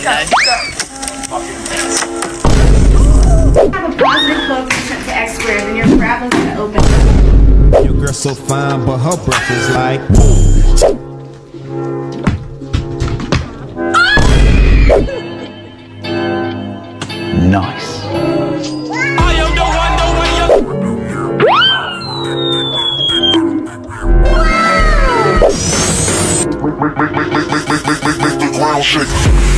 Have a positive coefficient to x squared, then your parabola is going to open. Your girl so fine, but her breath is like. Nice. I am the one, Make the ground shake.